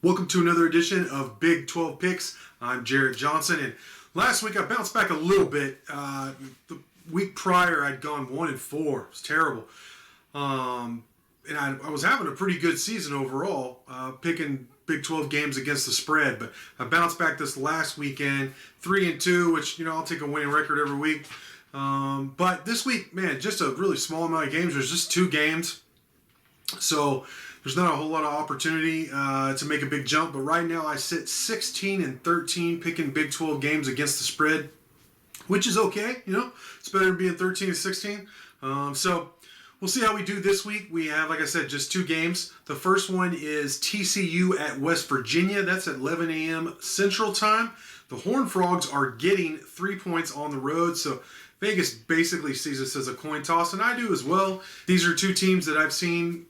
Welcome to another edition of Big 12 Picks. I'm Jarret Johnson, and last week I bounced back a little bit. The week prior I'd gone 1-4. It was terrible. And I was having a pretty good season overall, picking Big 12 games against the spread. But I bounced back this last weekend, 3-2, which, I'll take a winning record every week. But this week, man, just a really small amount of games. There's just 2 games. So there's not a whole lot of opportunity to make a big jump. But right now I sit 16-13 picking Big 12 games against the spread, which is okay. It's better than being 13-16. So we'll see how we do this week. We have, like I said, just 2 games. The first one is TCU at West Virginia. That's at 11 a.m. Central Time. The Horned Frogs are getting 3 points on the road. So Vegas basically sees this as a coin toss, and I do as well. These are 2 teams that I've seen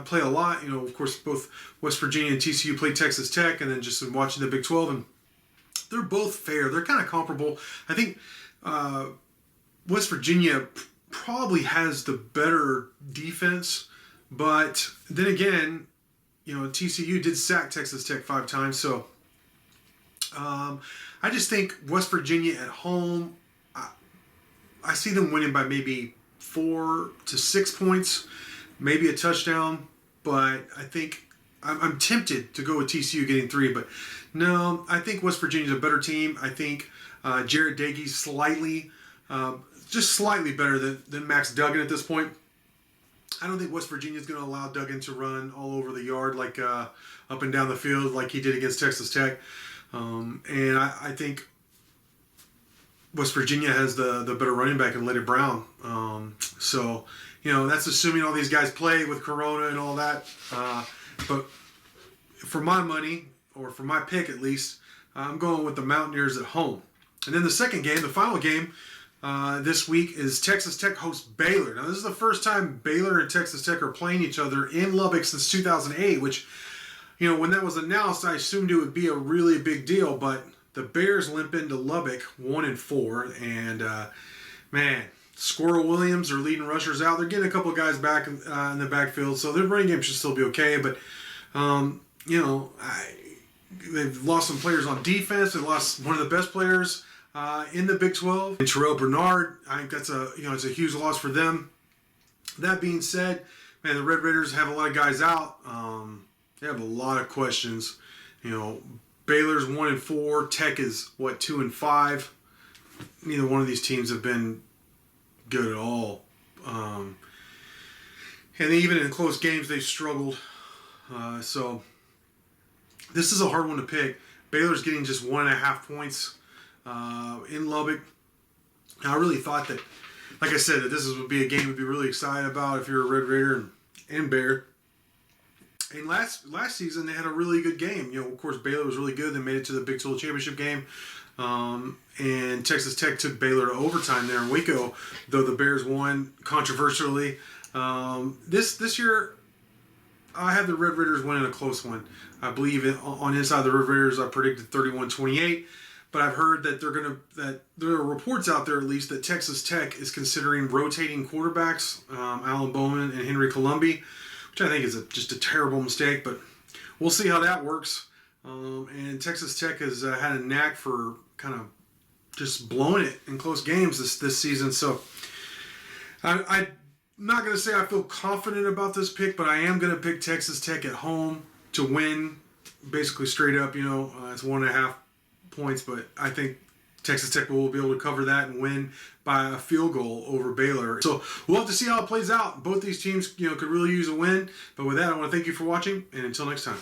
play a lot. Of course, both West Virginia and TCU play Texas Tech, and then just in watching the Big 12, and they're both fair. They're kind of comparable. I think West Virginia probably has the better defense, but then again, TCU did sack Texas Tech 5 times, so I just think West Virginia at home, I see them winning by maybe 4 to 6 points, maybe a touchdown. But I think I'm tempted to go with TCU getting 3. But no, I think West Virginia's a better team. I think Jarret Doege's just slightly better than Max Duggan at this point. I don't think West Virginia's going to allow Duggan to run all over the yard like up and down the field like he did against Texas Tech. And I think West Virginia has the better running back in Leddie Brown. So, that's assuming all these guys play with Corona and all that. But for my money, or for my pick at least, I'm going with the Mountaineers at home. And then the second game, the final game this week, is Texas Tech hosts Baylor. Now, this is the first time Baylor and Texas Tech are playing each other in Lubbock since 2008, which, when that was announced, I assumed it would be a really big deal, but the Bears limp into Lubbock 1-4, and man, Squirrel Williams are leading rushers out. They're getting a couple of guys back in the backfield, so their running game should still be okay. But they've lost some players on defense. They lost one of the best players in the Big 12, and Terrell Bernard. I think that's it's a huge loss for them. That being said, man, the Red Raiders have a lot of guys out. They have a lot of questions. Baylor's 1-4. Tech is 2-5. Neither one of these teams have been good at all. And even in close games, they've struggled. So this is a hard one to pick. Baylor's getting just 1.5 points in Lubbock. I really thought that, like I said, that this would be a game to be really excited about if you're a Red Raider and Bear. And last season, they had a really good game. Of course, Baylor was really good. They made it to the Big 12 championship game. And Texas Tech took Baylor to overtime there in Waco, though the Bears won controversially. This year, I have the Red Raiders winning a close one. I believe on inside the Red Raiders, I predicted 31-28. But I've heard that that there are reports out there, at least, that Texas Tech is considering rotating quarterbacks, Alan Bowman and Henry Colombi, which I think is just a terrible mistake, but we'll see how that works. And Texas Tech has had a knack for kind of just blowing it in close games this season. So I'm not going to say I feel confident about this pick, but I am going to pick Texas Tech at home to win, basically straight up. It's 1.5 points, but I think Texas Tech will be able to cover that and win by a field goal over Baylor. So we'll have to see how it plays out. Both these teams, could really use a win. But with that, I want to thank you for watching, and until next time.